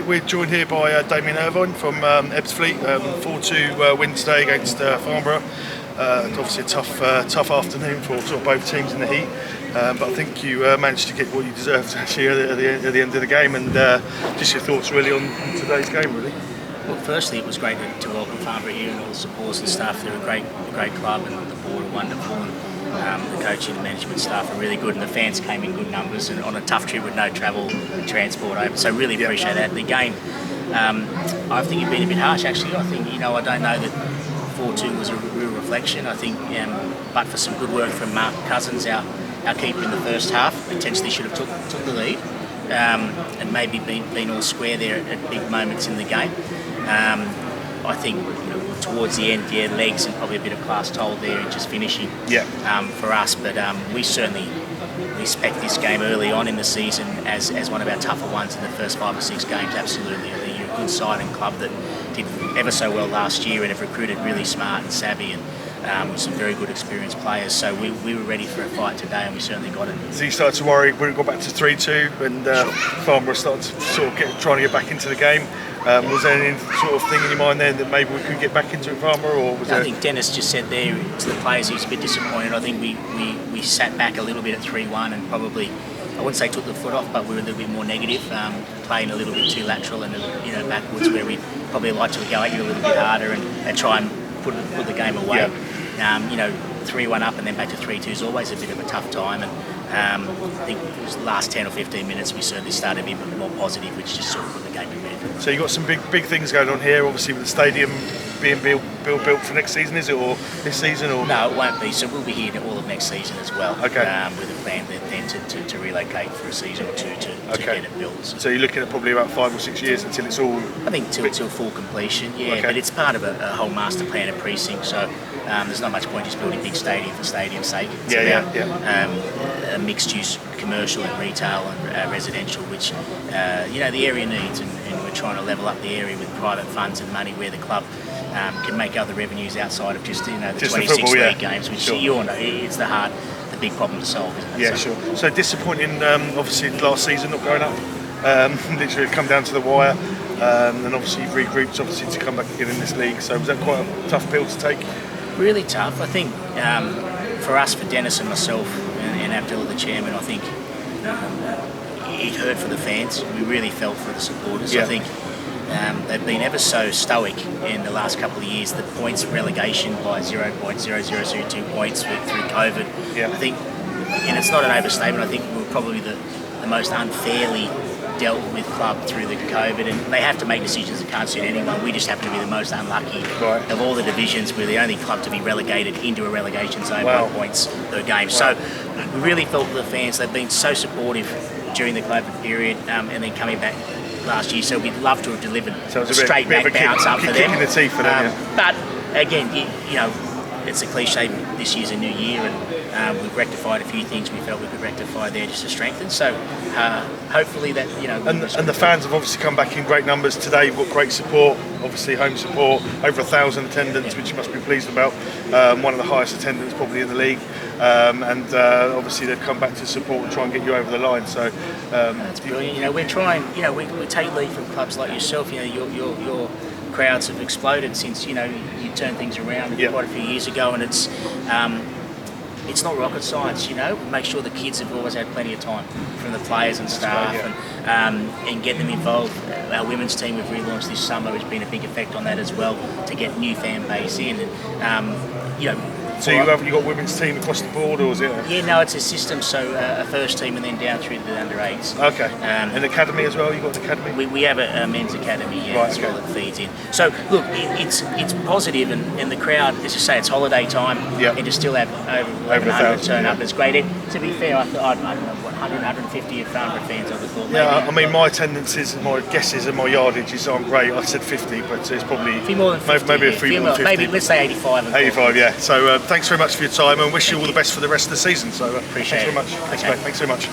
we're joined here by Damian Irvine from Ebbsfleet. 4-2 win today against Farnborough. Obviously a tough afternoon for sort of both teams in the heat, but I think you managed to get what you deserved actually at the end of the game. And just your thoughts really on today's game, really. Well, firstly, it was great to welcome Farnborough here and all the supporters and staff. They're a great club, and the board are wonderful, and the coaching and management staff are really good, and the fans came in good numbers and on a tough trip with no travel and transport over. So really appreciate that. The game, I think it's been a bit harsh actually. I think I don't know that 4-2 was a real reflection. I think, but for some good work from Mark Cousins, our keeper in the first half, potentially should have took the lead. And maybe been all square there at big moments in the game. I think towards the end, legs and probably a bit of class told there and just finishing for us. But we certainly respect this game early on in the season as one of our tougher ones in the first 5 or 6 games. Absolutely, I think you're a good side and club that did ever so well last year and have recruited really smart and savvy and with some very good experienced players. So we were ready for a fight today, and we certainly got it. So you started to worry when it got back to 3-2 and Farnborough started to sort of trying to get back into the game. Was there any sort of thing in your mind then that maybe we could get back into it, Farnborough? Or was I think Dennis just said there to the players he was a bit disappointed. I think we sat back a little bit at 3-1 and probably, I wouldn't say took the foot off, but we were a little bit more negative, playing a little bit too lateral and backwards, where we probably like to go at you a little bit harder and try and put the game away. 3-1 up and then back to 3-2 is always a bit of a tough time, and I think it was the last 10 or 15 minutes we certainly started a bit more positive, which just sort of put the game in bed. So you've got some big things going on here, obviously with the stadium being built for next season, is it, or this season? Or no, it won't be. So we'll be here all of next season as well. Okay. With a plan then to relocate for a season or two to get it built. So you're looking at probably about 5 or 6 years until it's all. I think till full completion. Yeah, okay. But it's part of a whole master plan and precinct. So there's not much point just building big stadium for stadium's sake. It's about a mixed use commercial and retail and residential, which the area needs, and we're trying to level up the area with private funds and money where the club can make other revenues outside of just the 26 league games, which you all know it's the big problem to solve, isn't it? Yeah, sure. So disappointing, obviously last season not going up, literally come down to the wire, and obviously you've regrouped obviously to come back again in this league. So was that quite a tough pill to take? Really tough. I think for us, for Dennis and myself and Abdullah, the chairman, I think it hurt for the fans. We really felt for the supporters. I think they've been ever so stoic in the last couple of years. The points relegation by 0.0002 points through COVID. I think, and it's not an overstatement, I think we were probably the most unfairly dealt with club through the COVID, and they have to make decisions that can't suit anyone. We just happen to be the most unlucky of all the divisions. We're the only club to be relegated into a relegation zone by points per game. So we really felt for the fans. They've been so supportive during the COVID period, and then coming back last year. So we'd love to have delivered a straight back bounce up for them. Kick in the teeth for them. But again, it's a cliche. This year's a new year, and we've rectified a few things we felt we could rectify there just to strengthen. So hopefully that And the fans have obviously come back in great numbers today. You've got great support, obviously home support, over 1,000 attendance, which you must be pleased about. One of the highest attendance probably in the league, and obviously they've come back to support and try and get you over the line. So that's brilliant. We're trying. We take lead from clubs like yourself. Your crowds have exploded since you turned things around quite a few years ago, and it's not rocket science. Make sure the kids have always had plenty of time from the players and staff, and get them involved. Our women's team we've relaunched this summer has been a big effect on that as well, to get new fan base in, and So you got women's team across the board, or is it? No, it's a system. So a first team and then down through the under-8s. Okay. An academy as well. You got an academy. We have a men's academy, as well, that feeds in. So look, it's positive, and the crowd, as you say, it's holiday time, and to still have over 100 turn up, it's great. And to be fair, I don't know what 150 of Farnborough fans I thought. I mean my attendances, my guesses, and my yardages aren't great. I said 50, but it's probably a few more than 50, maybe a few more than 50. Maybe let's say 85. 85, yeah. So thanks very much for your time, and wish you all the best for the rest of the season. So appreciate thanks very much. Thanks very much.